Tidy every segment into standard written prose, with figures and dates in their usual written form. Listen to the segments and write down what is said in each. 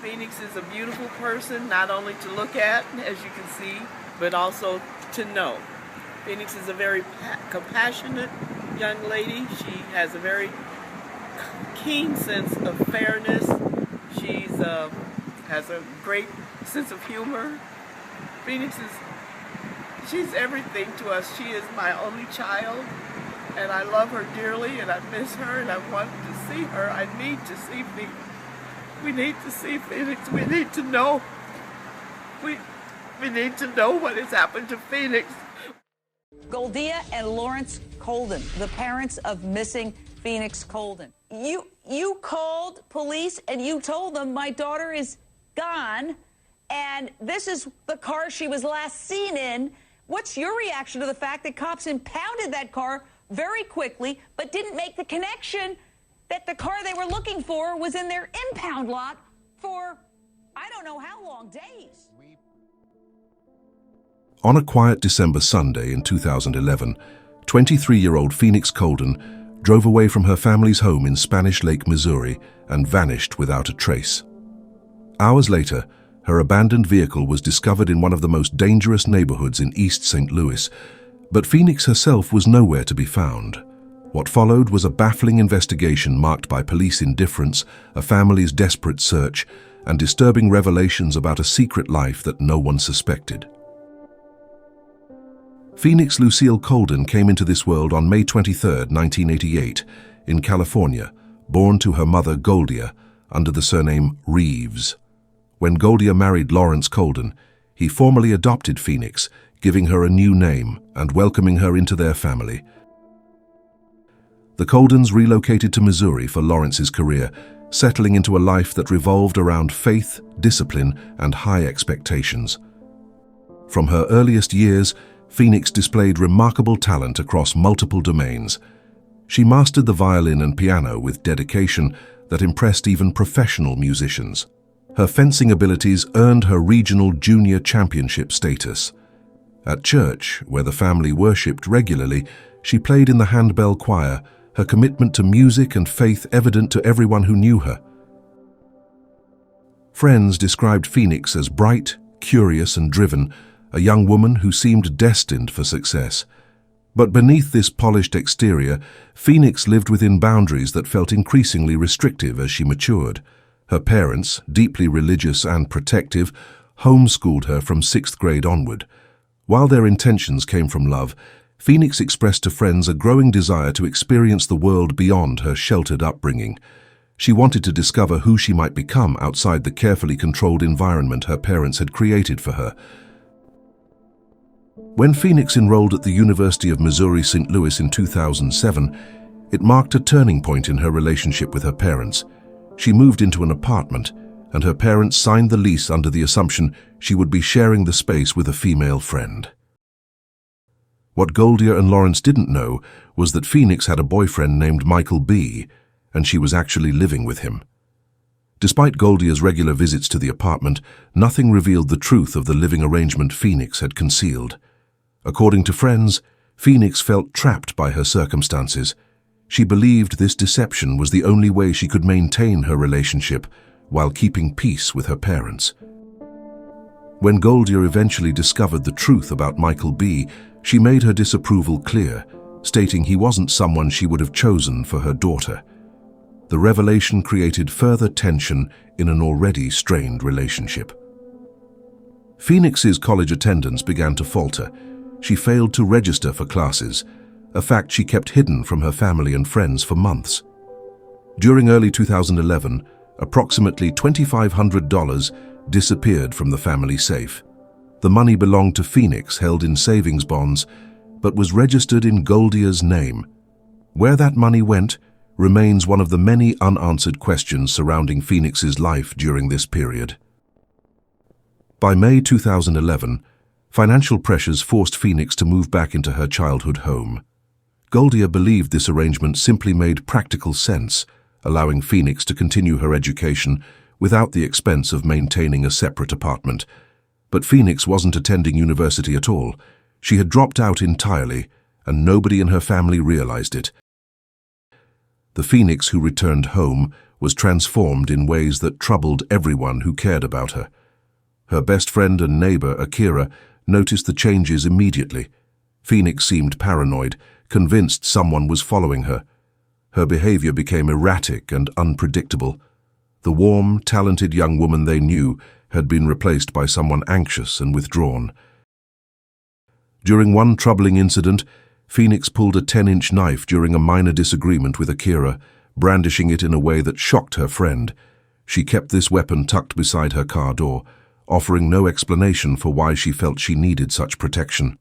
Phoenix is a beautiful person, not only to look at, as you can see, but also to know. Phoenix is a very compassionate young lady. She has a very keen sense of fairness. She has a great sense of humor. Phoenix she's everything to us. She is my only child, and I love her dearly, and I miss her, and I want to see her. I need to see Phoenix. We need to see Phoenix. We need to know. We need to know what has happened to Phoenix. Goldia and Lawrence Coldon, the parents of missing Phoenix Coldon. You called police and you told them my daughter is gone, and this is the car she was last seen in. What's your reaction to the fact that cops impounded that car very quickly but didn't make the connection that the car they were looking for was in their impound lot for I don't know how long, days? On a quiet December Sunday in 2011, 23-year-old Phoenix Coldon drove away from her family's home in Spanish Lake, Missouri, and vanished without a trace. Hours later, her abandoned vehicle was discovered in one of the most dangerous neighborhoods in East St. Louis, but Phoenix herself was nowhere to be found. What followed was a baffling investigation marked by police indifference, a family's desperate search, and disturbing revelations about a secret life that no one suspected. Phoenix Lucille Coldon came into this world on May 23, 1988, in California, born to her mother Goldia under the surname Reeves. When Goldia married Lawrence Coldon, he formally adopted Phoenix, giving her a new name and welcoming her into their family. The Coldons relocated to Missouri for Lawrence's career, settling into a life that revolved around faith, discipline, and high expectations. From her earliest years, Phoenix displayed remarkable talent across multiple domains. She mastered the violin and piano with dedication that impressed even professional musicians. Her fencing abilities earned her regional junior championship status. At church, where the family worshipped regularly, she played in the handbell choir, her commitment to music and faith evident to everyone who knew her. Friends described Phoenix as bright, curious, and driven, a young woman who seemed destined for success. But beneath this polished exterior, Phoenix lived within boundaries that felt increasingly restrictive as she matured. Her parents, deeply religious and protective, homeschooled her from 6th grade onward. While their intentions came from love, Phoenix expressed to friends a growing desire to experience the world beyond her sheltered upbringing. She wanted to discover who she might become outside the carefully controlled environment her parents had created for her. When Phoenix enrolled at the University of Missouri-St. Louis in 2007, it marked a turning point in her relationship with her parents. She moved into an apartment, and her parents signed the lease under the assumption she would be sharing the space with a female friend. What Goldia and Lawrence didn't know was that Phoenix had a boyfriend named Michael B., and she was actually living with him. Despite Goldia's regular visits to the apartment, nothing revealed the truth of the living arrangement Phoenix had concealed. According to friends, Phoenix felt trapped by her circumstances. She believed this deception was the only way she could maintain her relationship while keeping peace with her parents. When Goldia eventually discovered the truth about Michael B., she made her disapproval clear, stating he wasn't someone she would have chosen for her daughter. The revelation created further tension in an already strained relationship. Phoenix's college attendance began to falter. She failed to register for classes, a fact she kept hidden from her family and friends for months. During early 2011, approximately $2,500 disappeared from the family safe. The money belonged to Phoenix, held in savings bonds, but was registered in Goldia's name. Where that money went remains one of the many unanswered questions surrounding Phoenix's life during this period. By May 2011, financial pressures forced Phoenix to move back into her childhood home. Goldia believed this arrangement simply made practical sense, allowing Phoenix to continue her education without the expense of maintaining a separate apartment. But Phoenix wasn't attending university at all. She had dropped out entirely, and nobody in her family realized it. The Phoenix who returned home was transformed in ways that troubled everyone who cared about her. Her best friend and neighbor, Akira, noticed the changes immediately. Phoenix seemed paranoid, convinced someone was following her. Her behavior became erratic and unpredictable. The warm, talented young woman they knew had been replaced by someone anxious and withdrawn. During one troubling incident, Phoenix pulled a 10-inch knife during a minor disagreement with Akira, brandishing it in a way that shocked her friend. She kept this weapon tucked beside her car door, offering no explanation for why she felt she needed such protection.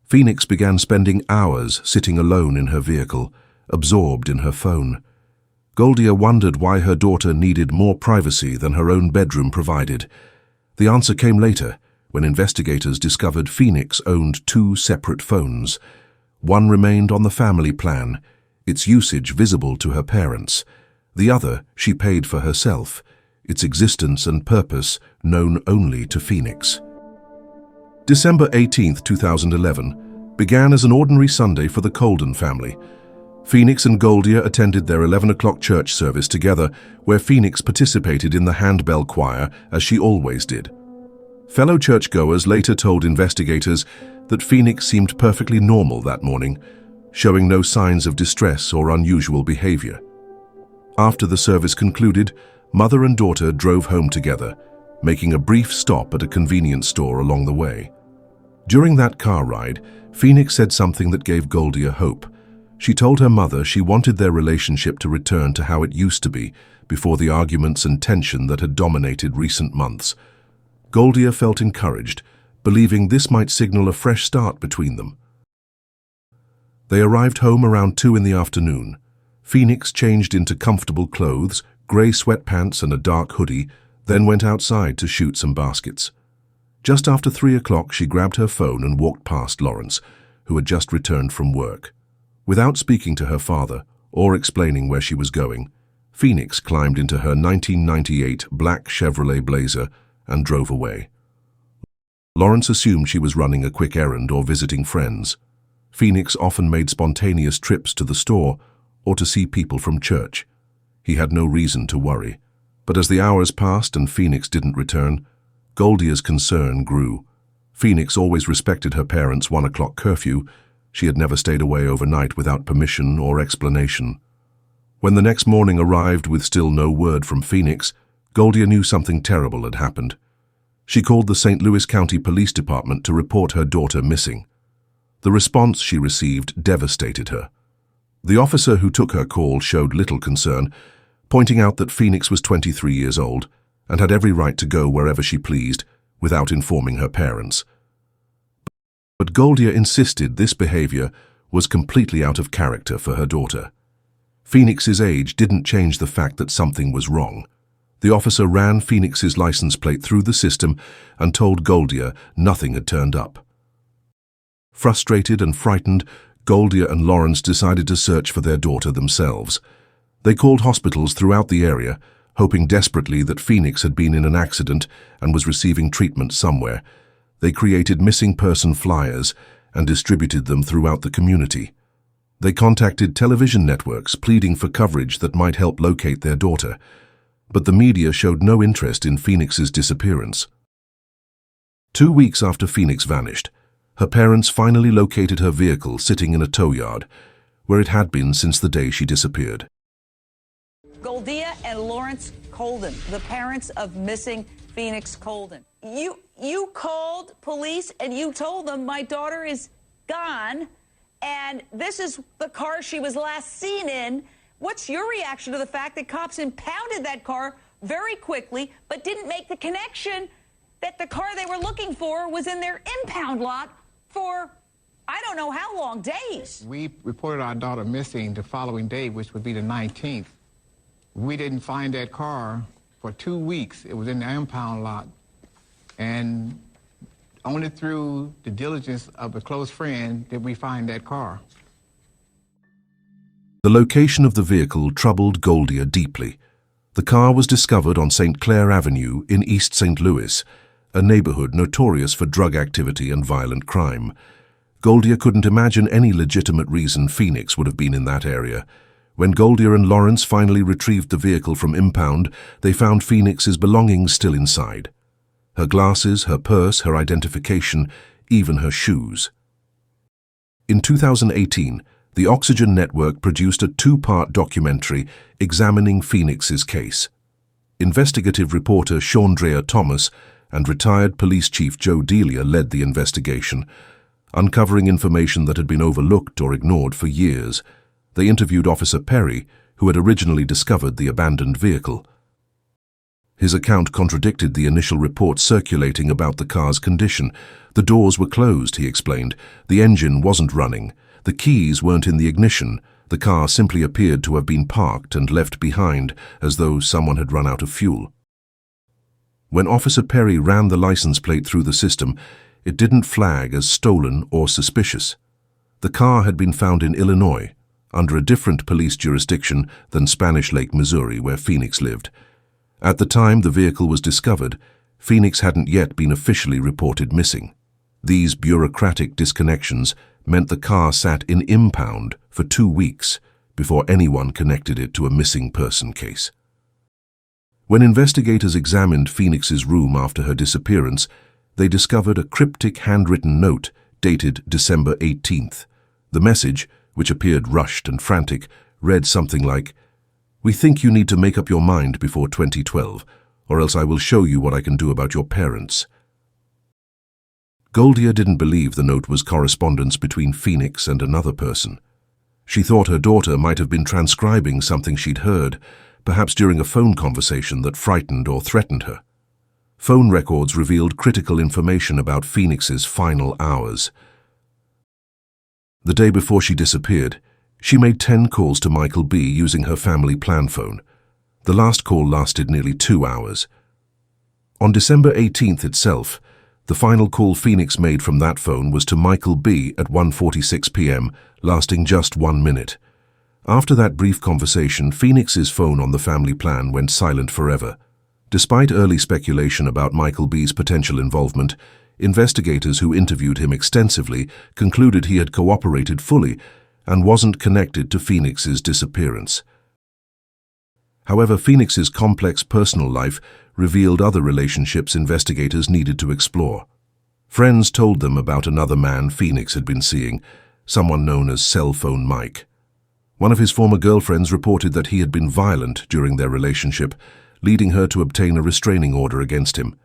Phoenix began spending hours sitting alone in her vehicle, absorbed in her phone. Goldia wondered why her daughter needed more privacy than her own bedroom provided. The answer came later, when investigators discovered Phoenix owned 2 separate phones. One remained on the family plan, its usage visible to her parents. The other she paid for herself, its existence and purpose known only to Phoenix. December 18, 2011, began as an ordinary Sunday for the Coldon family. Phoenix and Goldia attended their 11 o'clock church service together, where Phoenix participated in the handbell choir, as she always did. Fellow churchgoers later told investigators that Phoenix seemed perfectly normal that morning, showing no signs of distress or unusual behavior. After the service concluded, mother and daughter drove home together, making a brief stop at a convenience store along the way. During that car ride, Phoenix said something that gave Goldia hope. She told her mother she wanted their relationship to return to how it used to be, before the arguments and tension that had dominated recent months. Goldia felt encouraged, believing this might signal a fresh start between them. They arrived home around 2 in the afternoon. Phoenix changed into comfortable clothes, grey sweatpants and a dark hoodie, then went outside to shoot some baskets. Just after 3 o'clock, she grabbed her phone and walked past Lawrence, who had just returned from work. Without speaking to her father or explaining where she was going, Phoenix climbed into her 1998 black Chevrolet Blazer and drove away. Lawrence assumed she was running a quick errand or visiting friends. Phoenix often made spontaneous trips to the store or to see people from church. He had no reason to worry. But as the hours passed and Phoenix didn't return, Goldia's concern grew. Phoenix always respected her parents' 1 o'clock curfew. She had never stayed away overnight without permission or explanation. When the next morning arrived with still no word from Phoenix, Goldia knew something terrible had happened. She called the St. Louis County Police Department to report her daughter missing. The response she received devastated her. The officer who took her call showed little concern, pointing out that Phoenix was 23 years old and had every right to go wherever she pleased without informing her parents. But Goldia insisted this behavior was completely out of character for her daughter. Phoenix's age didn't change the fact that something was wrong. The officer ran Phoenix's license plate through the system and told Goldia nothing had turned up. Frustrated and frightened, Goldia and Lawrence decided to search for their daughter themselves. They called hospitals throughout the area, hoping desperately that Phoenix had been in an accident and was receiving treatment somewhere. They created missing person flyers and distributed them throughout the community. They contacted television networks pleading for coverage that might help locate their daughter, but the media showed no interest in Phoenix's disappearance. 2 weeks after Phoenix vanished, her parents finally located her vehicle sitting in a tow yard, where it had been since the day she disappeared. Goldia and Lawrence Coldon, the parents of missing Phoenix Coldon. You called police and you told them my daughter is gone, and this is the car she was last seen in. What's your reaction to the fact that cops impounded that car very quickly, but didn't make the connection that the car they were looking for was in their impound lot for, I don't know how long, days? We reported our daughter missing the following day, which would be the 19th. We didn't find that car for 2 weeks. It was in the impound lot. And only through the diligence of a close friend did we find that car. The location of the vehicle troubled Goldia deeply. The car was discovered on St. Clair Avenue in East St. Louis, a neighborhood notorious for drug activity and violent crime. Goldia couldn't imagine any legitimate reason Phoenix would have been in that area, When Goldia and Lawrence finally retrieved the vehicle from impound, they found Phoenix's belongings still inside. Her glasses, her purse, her identification, even her shoes. In 2018, the Oxygen Network produced a two-part documentary examining Phoenix's case. Investigative reporter Shaundrea Thomas and retired police chief Joe Delia led the investigation, uncovering information that had been overlooked or ignored for years. They interviewed Officer Perry, who had originally discovered the abandoned vehicle. His account contradicted the initial reports circulating about the car's condition. The doors were closed, he explained. The engine wasn't running. The keys weren't in the ignition. The car simply appeared to have been parked and left behind, as though someone had run out of fuel. When Officer Perry ran the license plate through the system, it didn't flag as stolen or suspicious. The car had been found in Illinois, under a different police jurisdiction than Spanish Lake, Missouri, where Phoenix lived. At the time the vehicle was discovered, Phoenix hadn't yet been officially reported missing. These bureaucratic disconnections meant the car sat in impound for 2 weeks before anyone connected it to a missing person case. When investigators examined Phoenix's room after her disappearance, they discovered a cryptic handwritten note dated December 18th. The message, which appeared rushed and frantic, read something like, "We think you need to make up your mind before 2012, or else I will show you what I can do about your parents." Goldia didn't believe the note was correspondence between Phoenix and another person. She thought her daughter might have been transcribing something she'd heard, perhaps during a phone conversation that frightened or threatened her. Phone records revealed critical information about Phoenix's final hours. The day before she disappeared, she made 10 calls to Michael B. using her family plan phone. The last call lasted nearly 2 hours. On December 18th itself, the final call Phoenix made from that phone was to Michael B. at 1:46 p.m., lasting just 1 minute. After that brief conversation, Phoenix's phone on the family plan went silent forever. Despite early speculation about Michael B.'s potential involvement, investigators who interviewed him extensively concluded he had cooperated fully and wasn't connected to Phoenix's disappearance. However, Phoenix's complex personal life revealed other relationships investigators needed to explore. Friends told them about another man Phoenix had been seeing, someone known as Cell Phone Mike. One of his former girlfriends reported that he had been violent during their relationship, leading her to obtain a restraining order against him.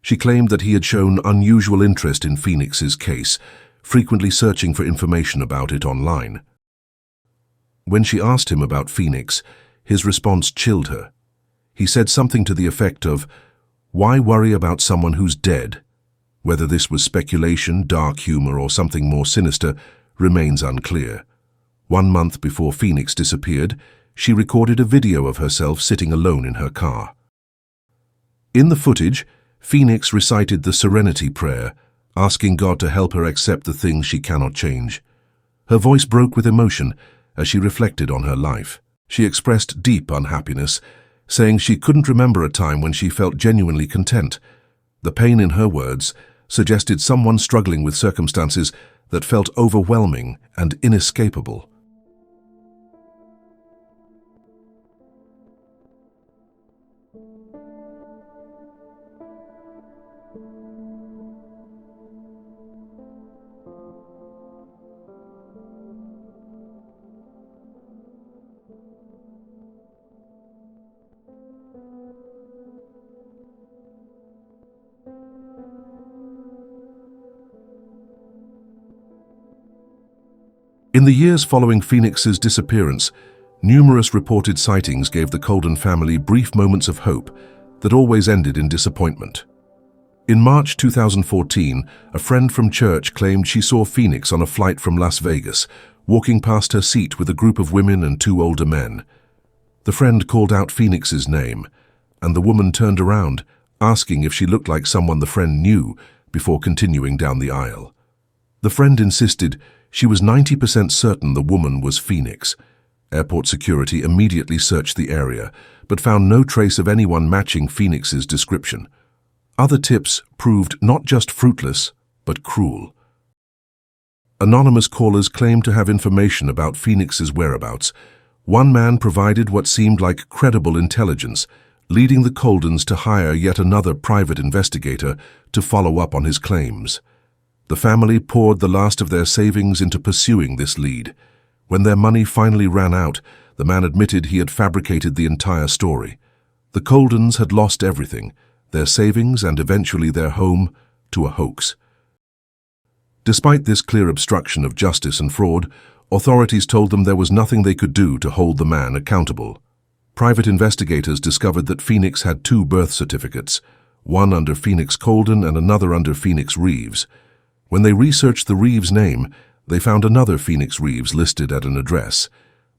She claimed that he had shown unusual interest in Phoenix's case, frequently searching for information about it online. When she asked him about Phoenix, his response chilled her. He said something to the effect of, "Why worry about someone who's dead?" Whether this was speculation, dark humor, or something more sinister remains unclear. 1 month before Phoenix disappeared, she recorded a video of herself sitting alone in her car. In the footage, Phoenix recited the Serenity Prayer, asking God to help her accept the things she cannot change. Her voice broke with emotion as she reflected on her life. She expressed deep unhappiness, saying she couldn't remember a time when she felt genuinely content. The pain in her words suggested someone struggling with circumstances that felt overwhelming and inescapable. In the years following Phoenix's disappearance, numerous reported sightings gave the Coldon family brief moments of hope that always ended in disappointment. In March 2014, a friend from church claimed she saw Phoenix on a flight from Las Vegas, walking past her seat with a group of women and 2 older men. The friend called out Phoenix's name, and the woman turned around, asking if she looked like someone the friend knew, before continuing down the aisle. The friend insisted she was 90% certain the woman was Phoenix. Airport security immediately searched the area, but found no trace of anyone matching Phoenix's description. Other tips proved not just fruitless, but cruel. Anonymous callers claimed to have information about Phoenix's whereabouts, One man provided what seemed like credible intelligence, leading the Coldons to hire yet another private investigator to follow up on his claims. The family poured the last of their savings into pursuing this lead. When their money finally ran out, the man admitted he had fabricated the entire story. The Coldons had lost everything, their savings and eventually their home, to a hoax. Despite this clear obstruction of justice and fraud, authorities told them there was nothing they could do to hold the man accountable. Private investigators discovered that Phoenix had two birth certificates, one under Phoenix Coldon and another under Phoenix Reeves. When they researched the Reeves name, they found another Phoenix Reeves listed at an address,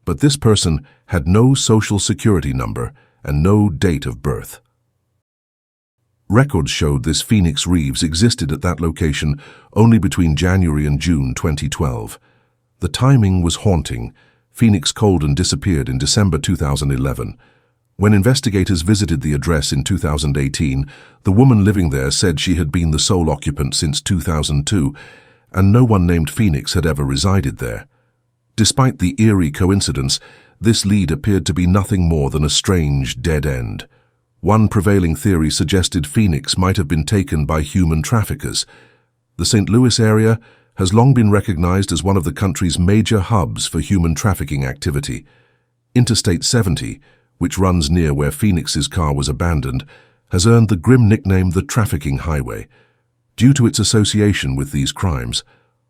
but this person had no social security number and no date of birth. Records showed this Phoenix Reeves existed at that location only between January and June 2012. The timing was haunting. Phoenix Coldon disappeared in December 2011. When investigators visited the address in 2018, the woman living there said she had been the sole occupant since 2002, and no one named Phoenix had ever resided there. Despite the eerie coincidence, this lead appeared to be nothing more than a strange dead end. One prevailing theory suggested Phoenix might have been taken by human traffickers. The St. Louis area has long been recognized as one of the country's major hubs for human trafficking activity. Interstate 70, which runs near where Phoenix's car was abandoned, has earned the grim nickname the Trafficking Highway, due to its association with these crimes.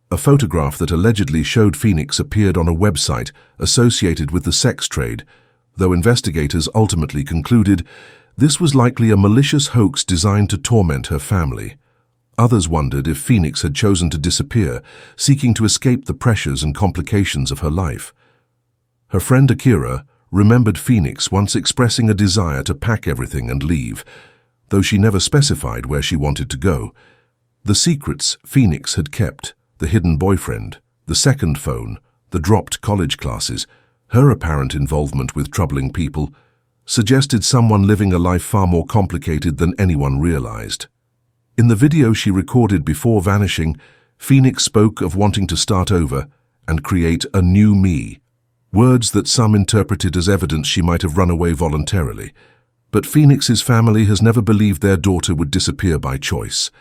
A photograph that allegedly showed Phoenix appeared on a website associated with the sex trade, though investigators ultimately concluded this was likely a malicious hoax designed to torment her family. Others wondered if Phoenix had chosen to disappear, seeking to escape the pressures and complications of her life. Her friend Akira remembered Phoenix once expressing a desire to pack everything and leave, though she never specified where she wanted to go. The secrets Phoenix had kept, the hidden boyfriend, the second phone, the dropped college classes, her apparent involvement with troubling people, suggested someone living a life far more complicated than anyone realized. In the video she recorded before vanishing, Phoenix spoke of wanting to start over and create a new me, words that some interpreted as evidence she might have run away voluntarily. But Phoenix's family has never believed their daughter would disappear by choice.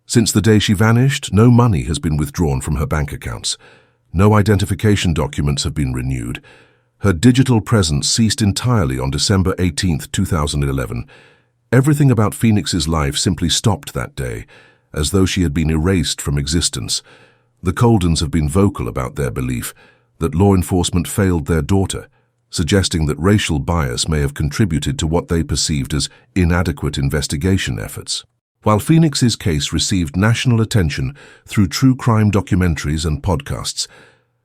Since the day she vanished, no money has been withdrawn from her bank accounts. No identification documents have been renewed. Her digital presence ceased entirely on December 18, 2011. Everything about Phoenix's life simply stopped that day, as though she had been erased from existence. The Coldons have been vocal about their belief that law enforcement failed their daughter, suggesting that racial bias may have contributed to what they perceived as inadequate investigation efforts. While Phoenix's case received national attention through true crime documentaries and podcasts,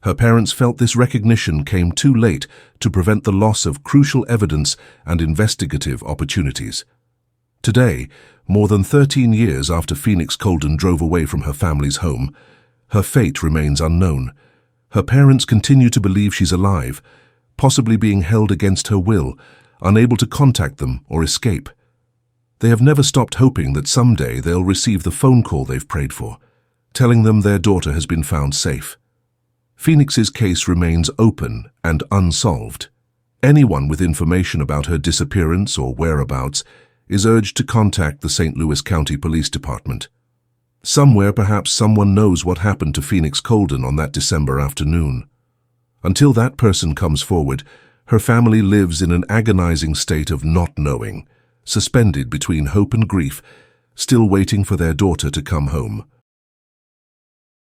her parents felt this recognition came too late to prevent the loss of crucial evidence and investigative opportunities. Today, more than 13 years after Phoenix Coldon drove away from her family's home, her fate remains unknown. Her parents continue to believe she's alive, possibly being held against her will, unable to contact them or escape. They have never stopped hoping that someday they'll receive the phone call they've prayed for, telling them their daughter has been found safe. Phoenix's case remains open and unsolved. Anyone with information about her disappearance or whereabouts is urged to contact the St. Louis County Police Department. Somewhere perhaps someone knows what happened to Phoenix Coldon on that December afternoon. Until that person comes forward, her family lives in an agonizing state of not knowing, suspended between hope and grief, still waiting for their daughter to come home.